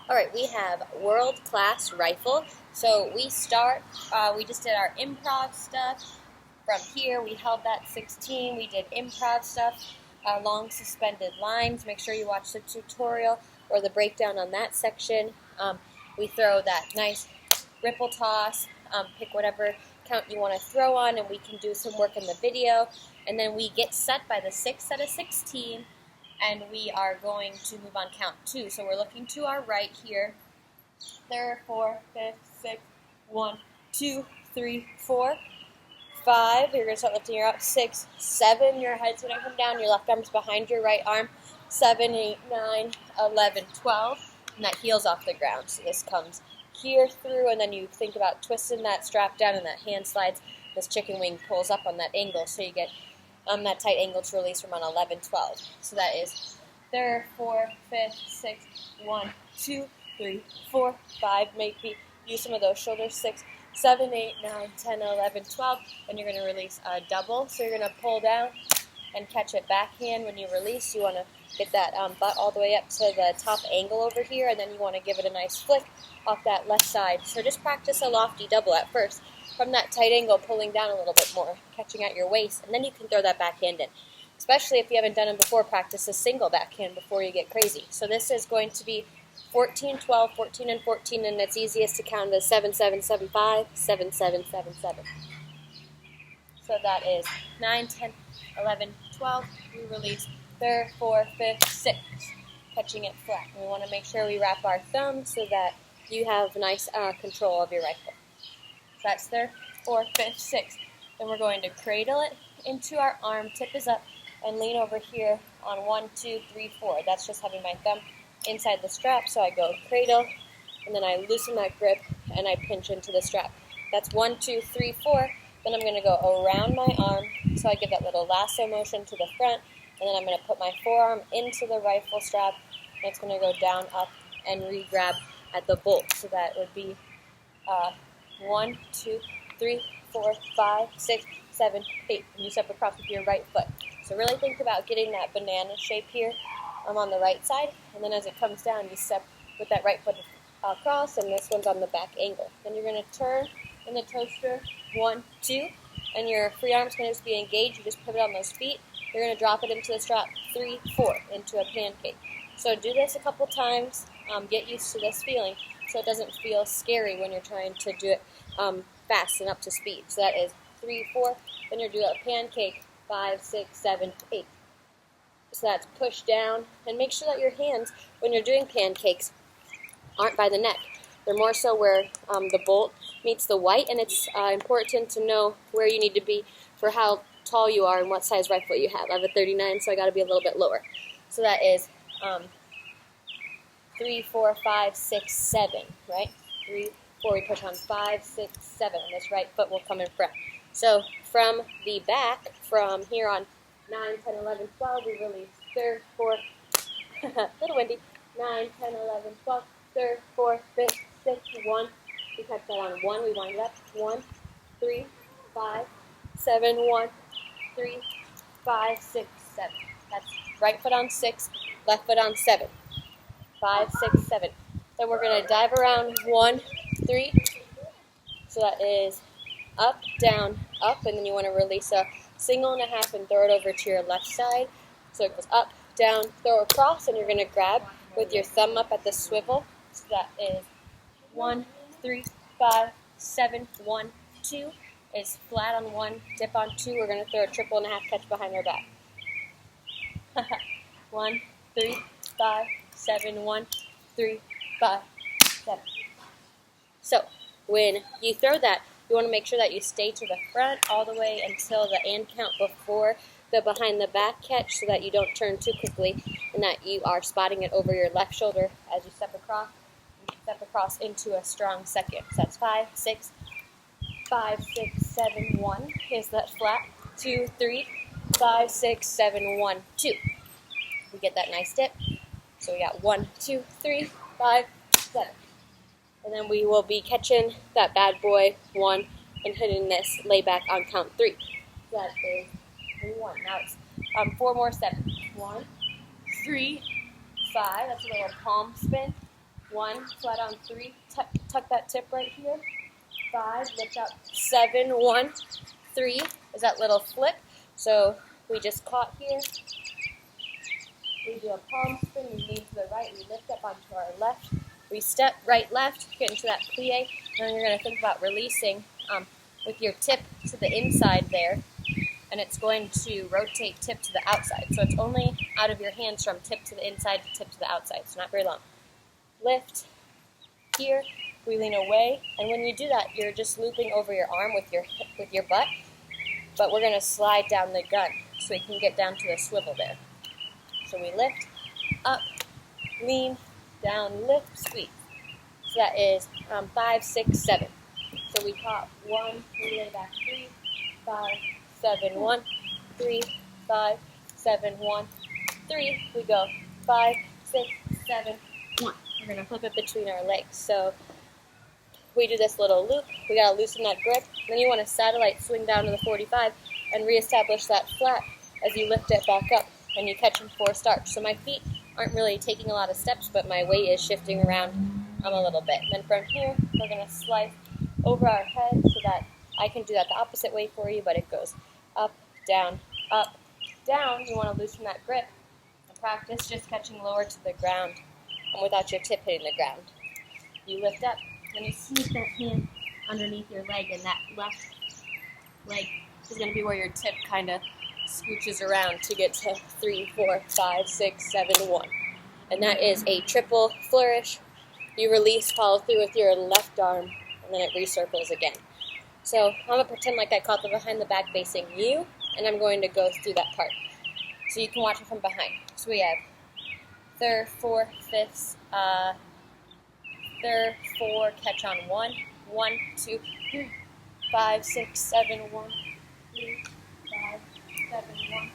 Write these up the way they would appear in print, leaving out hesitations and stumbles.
All right, we have world-class rifle. So we start, we just did our improv stuff. From here, we held that 16. We did improv stuff, long suspended lines. Make sure you watch the tutorial or the breakdown on that section. We throw that nice ripple toss, pick whatever count you want to throw on, and we can do some work in the video. And then we get set by the 6 set of 16. And we are going to move on count 2. So we're looking to our right here. 3, 4, 5, 6, 1, 2, 3, 4, 5. You're going to start lifting your up. 6, 7. Your head's going to come down. Your left arm's behind your right arm. 7, 8, 9, 11, 12. And that heel's off the ground. So this comes here through, and then you think about twisting that strap down, and that hand slides. This chicken wing pulls up on that angle, so you get that tight angle to release from on 11, 12. So that is 3, 4, 5, 6, 1, 2, 3, 4, 5. Maybe use some of those shoulders. 6, 7, 8, 9, 10, 11, 12. And you're going to release a double. So you're going to pull down and catch it backhand. When you release, you want to get that butt all the way up to the top angle over here, and then you want to give it a nice flick off that left side. So just practice a lofty double at first. From that tight angle, pulling down a little bit more, catching at your waist, and then you can throw that backhand in. Especially if you haven't done it before, practice a single backhand before you get crazy. So this is going to be 14, 12, 14, and 14, and it's easiest to count as 7, 7, 7, 5, 7, 7, 7, 7. So that is 9, 10, 11, 12. We release 3, 4, 5, 6, catching it flat. And we want to make sure we wrap our thumb so that you have nice control of your rifle. That's 3, 4, 5, 6. Then we're going to cradle it into our arm, tip is up, and lean over here on 1, 2, 3, 4. That's just having my thumb inside the strap, so I go cradle, and then I loosen that grip, and I pinch into the strap. That's 1, 2, 3, 4. Then I'm going to go around my arm, so I give that little lasso motion to the front, and then I'm going to put my forearm into the rifle strap, and it's going to go down, up, and re-grab at the bolt. So that would be 1, 2, 3, 4, 5, 6, 7, 8. And you step across with your right foot. So really think about getting that banana shape here on the right side. And then as it comes down, you step with that right foot across, and this one's on the back angle. Then you're going to turn in the toaster, 1, 2, and your free arm's going to just be engaged. You just pivot on those feet. You're going to drop it into the strap, 3, 4, into a pancake. So do this a couple times. Get used to this feeling, so it doesn't feel scary when you're trying to do it fast and up to speed. So that is 3, 4. Then you're doing a pancake, 5, 6, 7, 8. So that's push down, and make sure that your hands, when you're doing pancakes, aren't by the neck. They're more so where the bolt meets the white, and it's important to know where you need to be for how tall you are and what size rifle you have. I have a 39, so I got to be a little bit lower. So that is 3, 4, 5, 6, 7, right? 3, 4, we push on 5, 6, 7, and this right foot will come in front. So from the back, from here on 9, 10, 11, 12, we release 3, 4, little windy, 9, 10, 11, 12, 3, 4, 5, 6, 1. We catch that on 1, we wind it up, 1, 3, 5, 7, 1, 3, 5, 6, 7. That's right foot on 6, left foot on 7. 5, 6, 7. Then we're going to dive around 1, 3. So that is up, down, up, and then you want to release a single and a half and throw it over to your left side. So it goes up, down, throw across, and you're going to grab with your thumb up at the swivel. So that is 1, 3, 5, 7, 1, 2. Is flat on 1, dip on 2. We're going to throw a triple and a half catch behind our back. 1, 3, 5, 7, 1, 3, 5, 7. So when you throw that, you want to make sure that you stay to the front all the way until the end count before the behind the back catch, so that you don't turn too quickly and that you are spotting it over your left shoulder as you step across. You step across into a strong second. So that's 5, 6, 5, 6, 7, 1. Is that flat? 2, 3, 5, 6, 7, 1, 2. We get that nice dip. So we got 1, 2, 3, 5, 7. And then we will be catching that bad boy 1 and hitting this layback on count 3. So that is 1. Now it's 4 more 7. 1, 3, 5. That's a little palm spin. 1, flat on 3, tuck that tip right here. 5, lift up. 7, 1, 3 is that little flip. So we just caught here. We do a palm spin, we lean to the right, we lift up onto our left. We step right, left, get into that plie, and then you're going to think about releasing with your tip to the inside there, and it's going to rotate tip to the outside. So it's only out of your hands from tip to the inside to tip to the outside, so not very long. Lift, here, we lean away, and when you do that, you're just looping over your arm with your butt, but we're going to slide down the gun so we can get down to the swivel there. So we lift, up, lean, down, lift, squeeze. So that is 5, 6, 7. So we pop 1, we lay back 3, 5, 7, 1, 3, 5, 7, 1, 3. We go 5, 6, 7, 1. We're going to flip it between our legs. So we do this little loop. We got to loosen that grip. Then you want to satellite swing down to the 45 and reestablish that flat as you lift it back up and you catch them for starch. So my feet aren't really taking a lot of steps, but my weight is shifting around a little bit. Then from here, we're going to slice over our head so that I can do that the opposite way for you, but it goes up, down, up, down. You want to loosen that grip and practice just catching lower to the ground and without your tip hitting the ground. You lift up, and you sneak that hand underneath your leg, and that left leg is going to be where your tip kind of scooches around to get to 3, 4, 5, 6, 7, 1. And that is a triple flourish. You release, follow through with your left arm, and then it recircles again. So I'm going to pretend like I caught the behind the back facing you, and I'm going to go through that part. So you can watch it from behind. So we have third, fourth, fifth, third, 4, catch on 1, 1, 2, 3, 5, 6, 7, 1, 3, 5, 7, 1,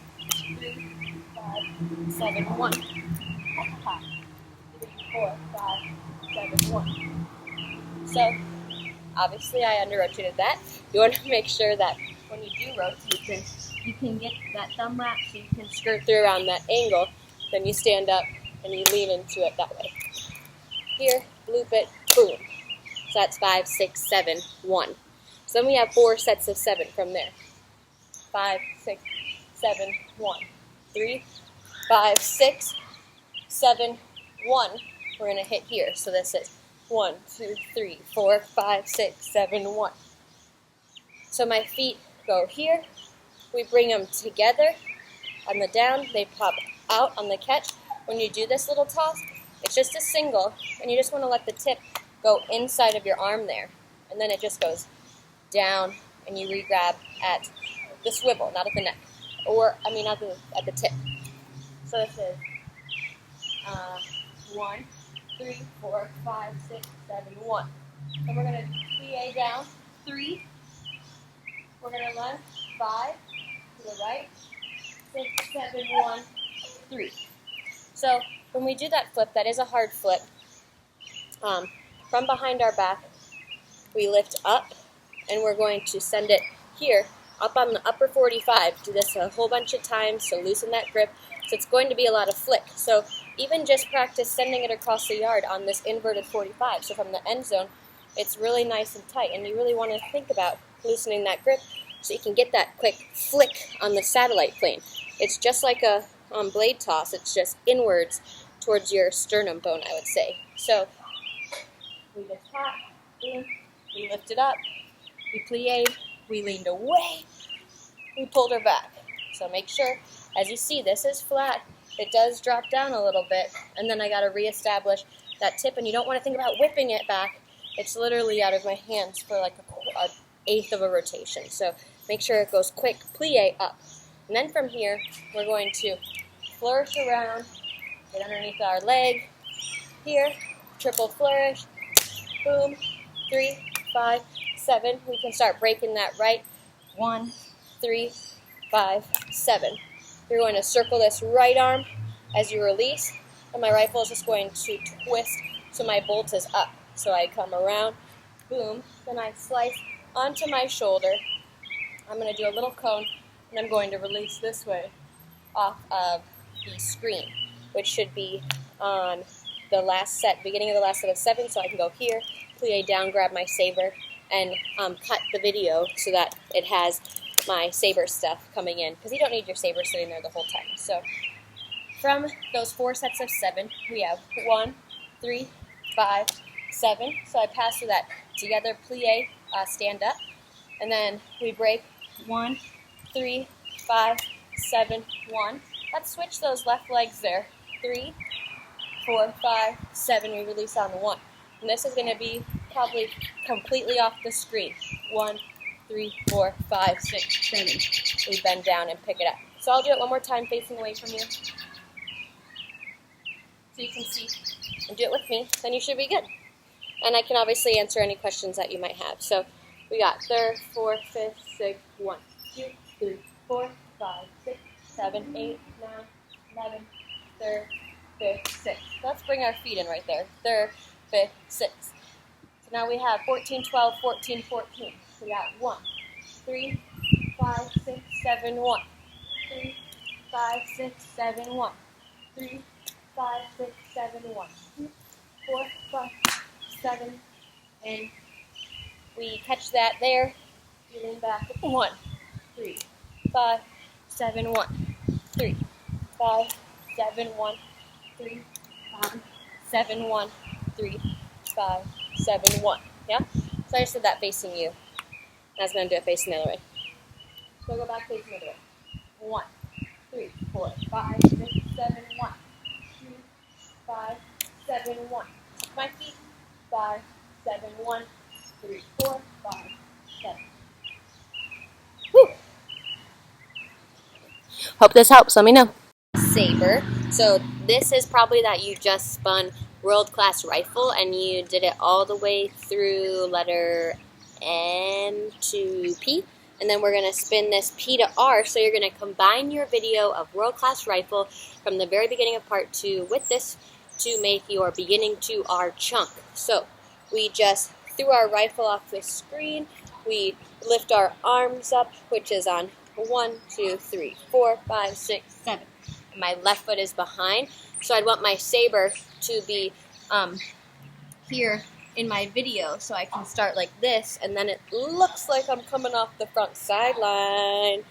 3, 5, 7, 1, 3, 4, 5, 7, 1. So, obviously I under-rotated that. You want to make sure that when you do rotate, you can get that thumb wrap so you can skirt through around that angle. Then you stand up and you lean into it that way. Here, loop it, boom. So that's 5, 6, 7, 1. So then we have 4 sets of 7 from there. 5, 6, 7, 1. 3, 5, 6, 7, 1. We're going to hit here. So this is 1, 2, 3, 4, 5, 6, 7, 1. So my feet go here. We bring them together on the down. They pop out on the catch. When you do this little toss, it's just a single, and you just want to let the tip go inside of your arm there. And then it just goes down, and you re-grab at the swivel, not at the neck. Or, at the tip. So this is 1, 3, 4, 5, 6, 7, 1. Then we're going to plie down, 3. We're going to run 5 to the right, 6, 7, 1, 3. So when we do that flip, that is a hard flip. From behind our back, we lift up, and we're going to send it here, up on the upper 45. Do this a whole bunch of times, so loosen that grip. So it's going to be a lot of flick. So even just practice sending it across the yard on this inverted 45. So from the end zone, it's really nice and tight, and you really want to think about loosening that grip so you can get that quick flick on the satellite plane. It's just like a blade toss. It's just inwards towards your sternum bone, I would say. So we just tap, we lift it up, we plied, we leaned away, we pulled her back. So make sure, as you see, this is flat. It does drop down a little bit, and then I got to reestablish that tip, and you don't want to think about whipping it back. It's literally out of my hands for like an eighth of a rotation. So make sure it goes quick, plie up. And then from here, we're going to flourish around, get underneath our leg, here, triple flourish, boom, 3, 5, 7. We can start breaking that right, 1, 3, 5, 7. You're going to circle this right arm as you release, and my rifle is just going to twist so my bolt is up. So I come around, boom, then I slice onto my shoulder. I'm going to do a little cone, and I'm going to release this way off of the screen, which should be on the last set, beginning of the last set of 7, so I can go here, plie down, grab my saber, and cut the video so that it has my saber stuff coming in, because you don't need your saber sitting there the whole time. So from those 4 sets of 7, we have 1, 3, 5, 7. So I pass through that together, plie, stand up, and then we break 1, 3, 5, 7, 1. Let's switch those left legs there. 3, 4, 5, 7. We release on 1. And this is going to be probably completely off the screen. 1, 3, 4, 5, 6, 7. We bend down and pick it up. So I'll do it one more time facing away from you, so you can see, and do it with me, then you should be good. And I can obviously answer any questions that you might have. So we got 3rd, 4th, 5th, 6th, 1, 2, 3, 4, 5, 6, 7, 8, 9, 11, 3rd, 5th, 6th. Let's bring our feet in right there. 3rd, 5th, 6th. So now we have 14, 12, 14, 14. We got 1, 3, 5, 6, 7, 1. 3, 5, 6, 7, 1. 3, 5, 6, 7, 1. 2, 4, 5, 7, and we catch that there. You lean back. 1, 3, 5, 7, 1. 3, 5, 7, 1. 3, 5, 7, 1. 3, 5, 7, 1. Yeah? So I just did that facing you. I was going to do it facing the other way. So go back facing the other way. 1, 3, 4, 5, 6, 7, 1. 2, 5, 7, 1. Touch my feet. 5, 7, 1. 3, 4, 5, 7. Woo! Hope this helps. Let me know. Sabre. So this is probably that you just spun world-class rifle and you did it all the way through letter M to P. And then we're going to spin this P to R, so you're going to combine your video of world-class rifle from the very beginning of part 2 with this to make your beginning to R chunk. So we just threw our rifle off the screen, we lift our arms up, which is on 1, 2, 3, 4, 5, 6, 7. And my left foot is behind, so I'd want my saber to be here in my video, so I can start like this, and then it looks like I'm coming off the front sideline.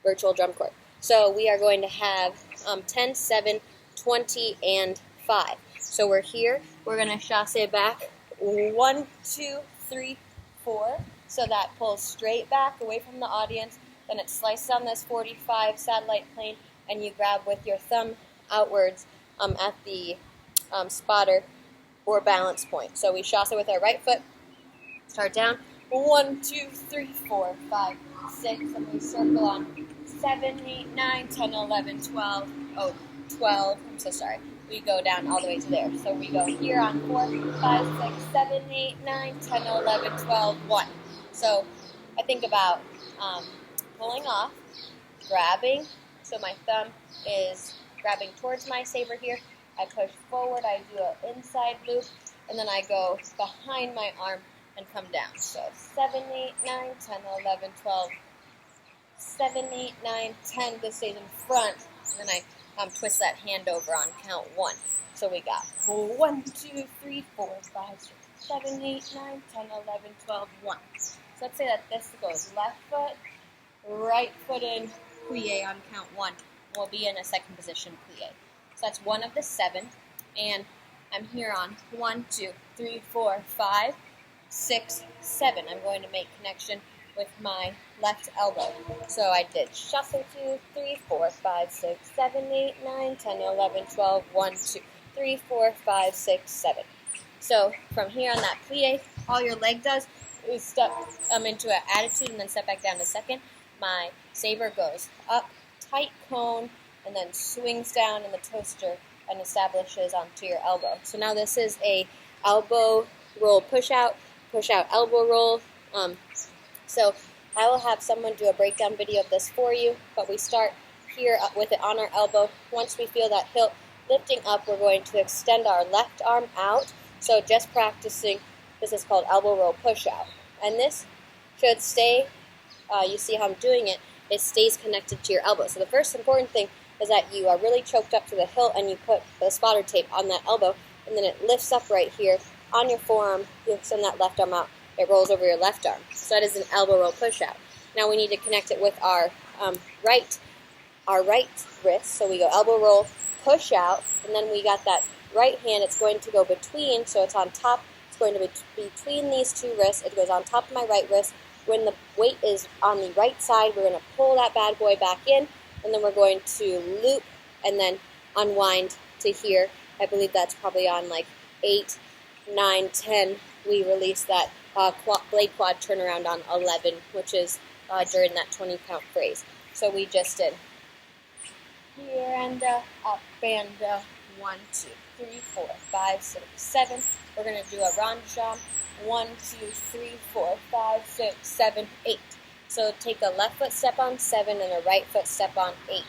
Virtual drum corps. So we are going to have 10, 7, 20, and 5. So we're here. We're going to chasse back 1, 2, 3, 4. So that pulls straight back away from the audience. Then it slices on this 45 satellite plane, and you grab with your thumb outwards at the spotter or balance point. So we chasse with our right foot, start down, 1, 2, 3, 4, 5, 6, and we circle on 7, 8, 9, 10, 11, 12, 12, I'm so sorry. We go down all the way to there. So we go here on 4, 5, 6, 7, 8, 9, 10, 11, 12, 1. So I think about pulling off, grabbing, so my thumb is grabbing towards my saber here. I push forward, I do an inside loop, and then I go behind my arm and come down. So 7, 8, 9, 10, 11, 12, 7, 8, 9, 10. This stays in front, and then I twist that hand over on count 1. So we got 1, 2, 3, 4, 5, 6, 7, 8, 9, 10, 11, 12, 1. So let's say that this goes left foot, right foot in, plie on count 1. We'll be in a second position plie. So that's 1 of the 7, and I'm here on 1, 2, 3, 4, 5, 6, 7. I'm going to make connection with my left elbow. So I did chasse 2, 3, 4, 5, 6, 7, 8, 9, 10, 11, 12, 1, 2, 3, 4, 5, 6, 7. So from here on that plie, all your leg does is step into an attitude and then step back down to second. My saber goes up, tight cone, and then swings down in the toaster and establishes onto your elbow. So now this is a elbow roll push out elbow roll. So I will have someone do a breakdown video of this for you, but we start here with it on our elbow. Once we feel that hilt lifting up, we're going to extend our left arm out. So just practicing, this is called elbow roll push out. And this should stay, you see how I'm doing it, it stays connected to your elbow. So the first important thing is that you are really choked up to the hilt and you put the spotter tape on that elbow and then it lifts up right here. On your forearm, you extend that left arm out. It rolls over your left arm. So that is an elbow roll push-out. Now we need to connect it with our right wrist. So we go elbow roll, push out, and then we got that right hand. It's going to go between, so it's on top. It's going to be between these two wrists. It goes on top of my right wrist. When the weight is on the right side, we're going to pull that bad boy back in, and then we're going to loop and then unwind to here. I believe that's probably on like 8, 9, 10. We release that blade quad turnaround on 11, which is during that 20 count phrase. So we just did here and up and 1, 2, 3, 4, 5, 6, 7. We're going to do a rond jambe. 1, 2, 3, 4, 5, 6, 7, 8. So take a left foot step on 7 and a right foot step on 8.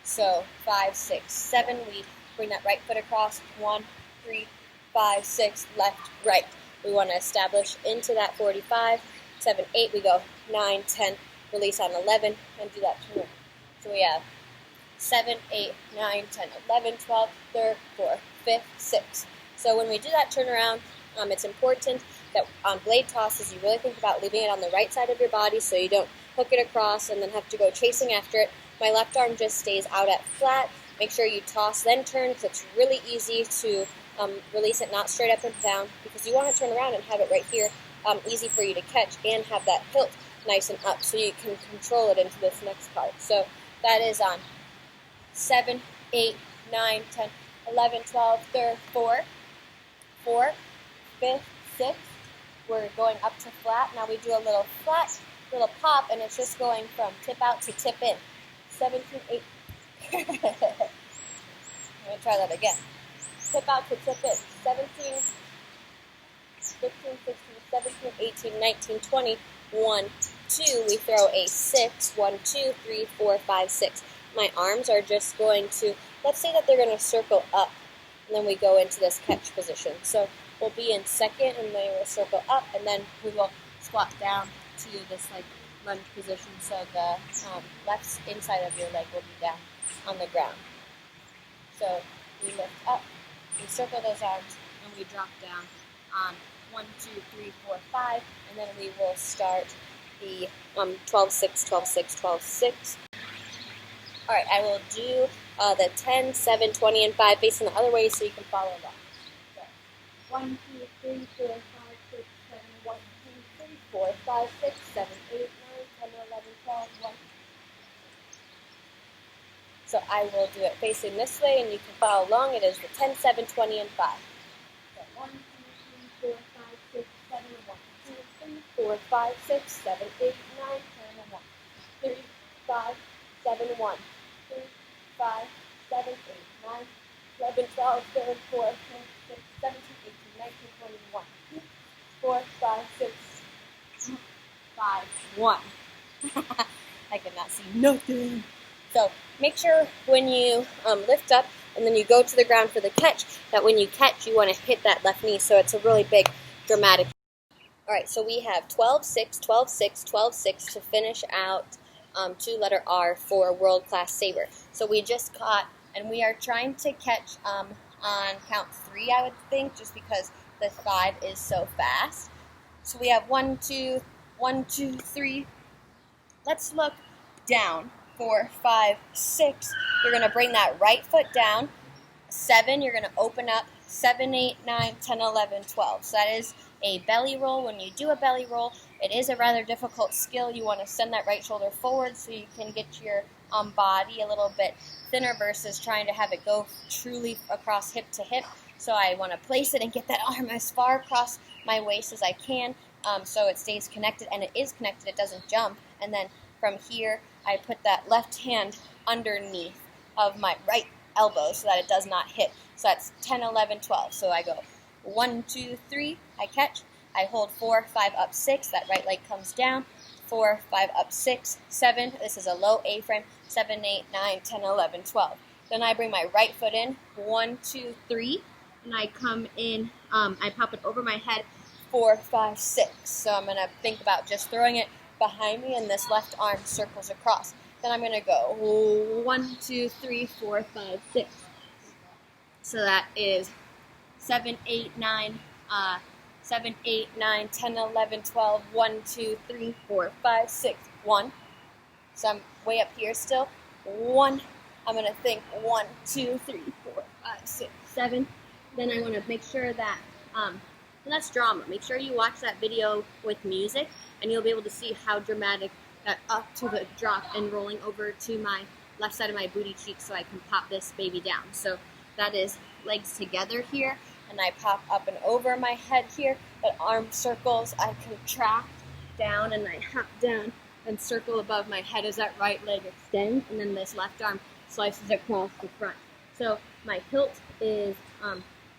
So 5, 6, 7. We bring that right foot across. 1, 3, 5, 6. Left, right. We want to establish into that 45. 7, 8. We go 9, 10. Release on 11 and do that turn. So we have 7, 8, 9, 10, 11, 12, 13, 14, 15, 6. So when we do that turnaround, it's important that on blade tosses you really think about leaving it on the right side of your body so you don't hook it across and then have to go chasing after it. My left arm just stays out at flat. Make sure you toss, then turn, because it's really easy to release it not straight up and down, because you want to turn around and have it right here, easy for you to catch and have that hilt nice and up so you can control it into this next part. So that is on 7, 8, 9, 10, 11, 12, 13, 4, 5, 6. We're going up to flat. Now we do a little flat, little pop, and it's just going from tip out to tip in. 17, 8. I'm going to try that again. Tip out to tip in. 17, 15, 16, 17, 18, 19, 20. 1, 2. We throw a 6. 1, 2, 3, 4, 5, 6. My arms are just going to, let's say that they're going to circle up, and then we go into this catch position. So we'll be in second, and then we'll circle up, and then we will squat down to this like lunge position. So the left inside of your leg will be down on the ground. So we lift up, we circle those arms, and we drop down on 1, 2, 3, 4, 5, and then we will start the 12, 6, 12, 6, 12, 6. All right, I will do the 10, 7, 20, and 5 facing the other way so you can follow along. So 1, 2, 3, 4, 5, 6, 7, 1, 2, 3, 4, 5, 6, 7, 8, 9, 10, 11, 12, 1. So I will do it facing this way, and you can follow along. It is the 10, 7, 20, and 5. So 1, 2, 3, 4, 5, 6, 7, 1, 2, 3, 4, 5, 6, 7, 8, 9, 10, 1, 3, 5, 7, 1, 3, 5, 7, 8, 9, 11, 12, 13, 14, 15, 16, 17, 18, 19, 20, 1, 2, 4, 5, 6, 5, 1. I cannot see nothing. So make sure when you lift up and then you go to the ground for the catch, that when you catch, you want to hit that left knee. So it's a really big, dramatic. All right, so we have 12, 6, 12, 6, 12, 6 to finish out 2 letter R for World Class Sabre. So we just caught, and we are trying to catch on count 3, I would think, just because the 5 is so fast. So we have 1, 2, 1, 2, 3. Let's look down. 4, 5, 6. You're going to bring that right foot down. 7, you're going to open up. 7, 8, 9, 10, 11, 12. So that is a belly roll. When you do a belly roll, it is a rather difficult skill. You want to send that right shoulder forward so you can get your body a little bit thinner versus trying to have it go truly across hip to hip. So I want to place it and get that arm as far across my waist as I can so it stays connected, and it is connected. It doesn't jump. And then from here, I put that left hand underneath of my right elbow so that it does not hit. So that's 10, 11, 12. So I go 1, 2, 3, I catch. I hold 4, 5, up, 6. That right leg comes down. 4, 5, up, 6, 7. This is a low A-frame. 7, 8, 9, 10, 11, 12. Then I bring my right foot in. 1, 2, 3. And I come in. I pop it over my head. 4, 5, 6. So I'm going to think about just throwing it behind me, and this left arm circles across. Then I'm going to go 1, 2, 3, 4, 5, 6. So that is 7, 8, 9, 7, 8, 9, 10, 11, 12, 1, 2, 3, 4, 5, 6, 1. So I'm way up here still. 1. I'm going to think 1, 2, 3, 4, 5, 6, 7. Then I want to make sure that, and that's drama. Make sure you watch that video with music, and you'll be able to see how dramatic that up to the drop and rolling over to my left side of my booty cheek so I can pop this baby down. So that is legs together here, and I pop up and over my head here. But arm circles, I contract down and I hop down and circle above my head as that right leg extends, and then this left arm slices across the front. So my hilt is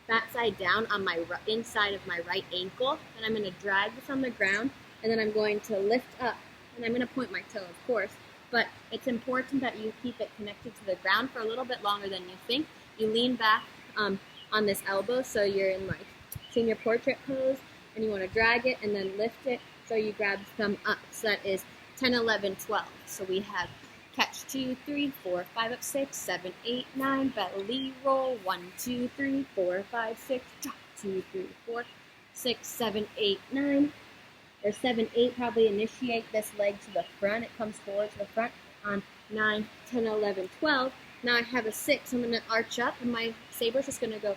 that side down on my inside of my right ankle, and I'm going to drag this on the ground, and then I'm going to lift up, and I'm going to point my toe, of course, but it's important that you keep it connected to the ground for a little bit longer than you think. You lean back on this elbow, so you're in like senior portrait pose, and you want to drag it and then lift it so you grab thumb up. So that is 10, 11, 12. So we have catch 2, 3, 4, 5 up 6, 7, 8, 9, belly roll 1, 2, 3, 4, 5, 6, drop 2, 3, 4, 6, 7, 8, 9. Or 7, 8, probably initiate this leg to the front. It comes forward to the front on 9, 10, 11, 12. Now I have a 6. I'm going to arch up, and my saber's just going to go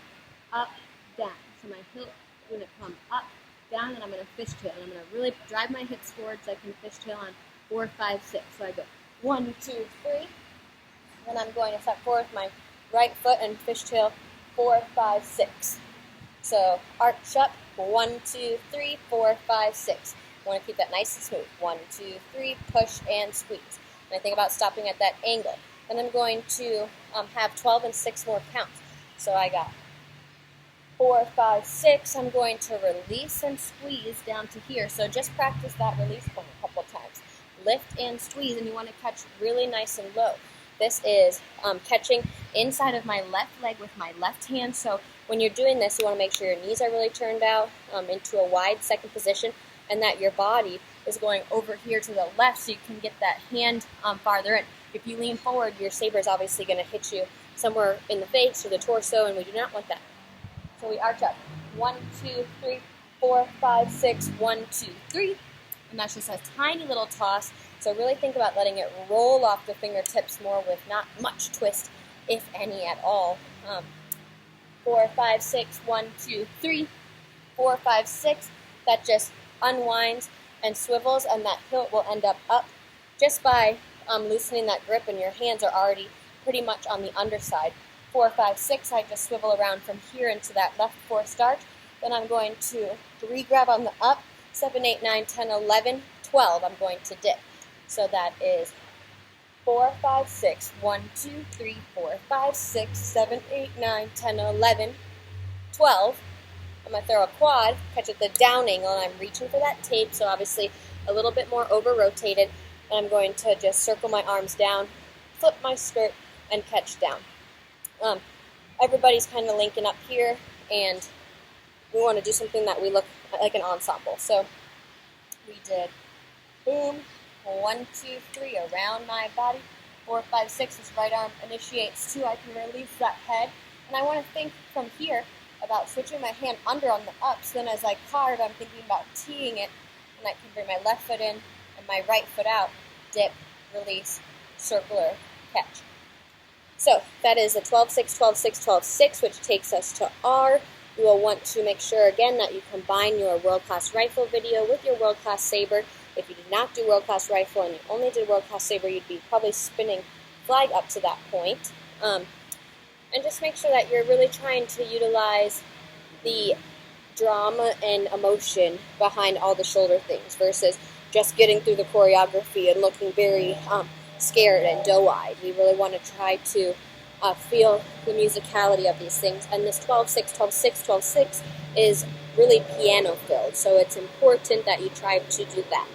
up, down. So my hilt is going to come up, down, and I'm going to fishtail. And I'm going to really drive my hips forward so I can fishtail on 4, 5, 6. So I go 1, 2, 3. Then I'm going to step forward with my right foot and fishtail 4, 5, 6. So arch up, 1, 2, 3, 4, 5, 6. I want to keep that nice and smooth. 1, 2, 3, push and squeeze. And I think about stopping at that angle. And I'm going to have 12 and 6 more counts. So I got 4, 5, 6. I'm going to release and squeeze down to here. So just practice that release point a couple times. Lift and squeeze, and you want to catch really nice and low. This is catching inside of my left leg with my left hand. So when you're doing this, you want to make sure your knees are really turned out into a wide second position, and that your body is going over here to the left so you can get that hand farther in. If you lean forward, your saber is obviously going to hit you somewhere in the face or the torso, and we do not want that. So we arch up. 1, 2, 3, 4, 5, 6, 1, 2, 3. And that's just a tiny little toss. So really think about letting it roll off the fingertips more with not much twist, if any at all. 4, 5, 6, 1, 2, 3, 4, 5, 6. That just unwinds and swivels, and that hilt will end up just by loosening that grip, and your hands are already pretty much on the underside. 4, 5, 6, I just swivel around from here into that left forced arch. Then I'm going to re-grab on the up. 7, 8, 9, 10, 11, 12. I'm going to dip. So that is 4, 5, 6, 1, 2, 3, 4, 5, 6, 7, 8, 9, 10, 11, 12. I'm going to throw a quad, catch at the down angle, and I'm reaching for that tape, so obviously a little bit more over-rotated. And I'm going to just circle my arms down, flip my skirt, and catch down. Everybody's kind of linking up here, and we want to do something that we look like an ensemble. So we did boom, 1, 2, 3, around my body. 4, 5, 6, this right arm initiates 2. I can release that head. And I want to think from here about switching my hand under on the ups. Then as I carve, I'm thinking about teeing it, and I can bring my left foot in and my right foot out. Dip, release, circular, catch. So that is a 12, 6, 12, 6, 12, 6, which takes us to R. You will want to make sure, again, that you combine your world-class rifle video with your world-class saber. If you did not do world-class rifle and you only did world-class saber, you'd be probably spinning flag up to that point. And just make sure that you're really trying to utilize the drama and emotion behind all the shoulder things versus just getting through the choreography and looking very scared and doe-eyed. We really want to try to feel the musicality of these things. And this 12, 6, 12, 6, 12, 6 is really piano-filled. So it's important that you try to do that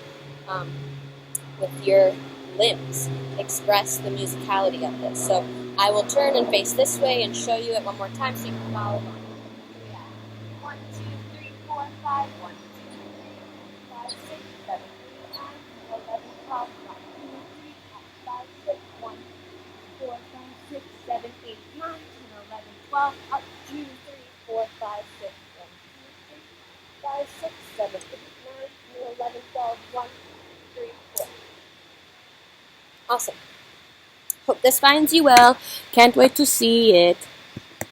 with your limbs. Express the musicality of this. So I will turn and face this way and show you it one more time so you can follow along. 1, 2, 3, 4, 5, 1, 2, 3, 4, 5, 6, 7, 8, 9, 11, 12, 1, 2, 3, 4, 5, 6, 1, 4, 5, 6, 7, 8, 9, 10, 11, 12, up, 2, 3, 4, 5, 6, 7, 8, 9, 10, 11, 12, 1, 2, 3, 4. Awesome. Hope this finds you well. Can't wait to see it.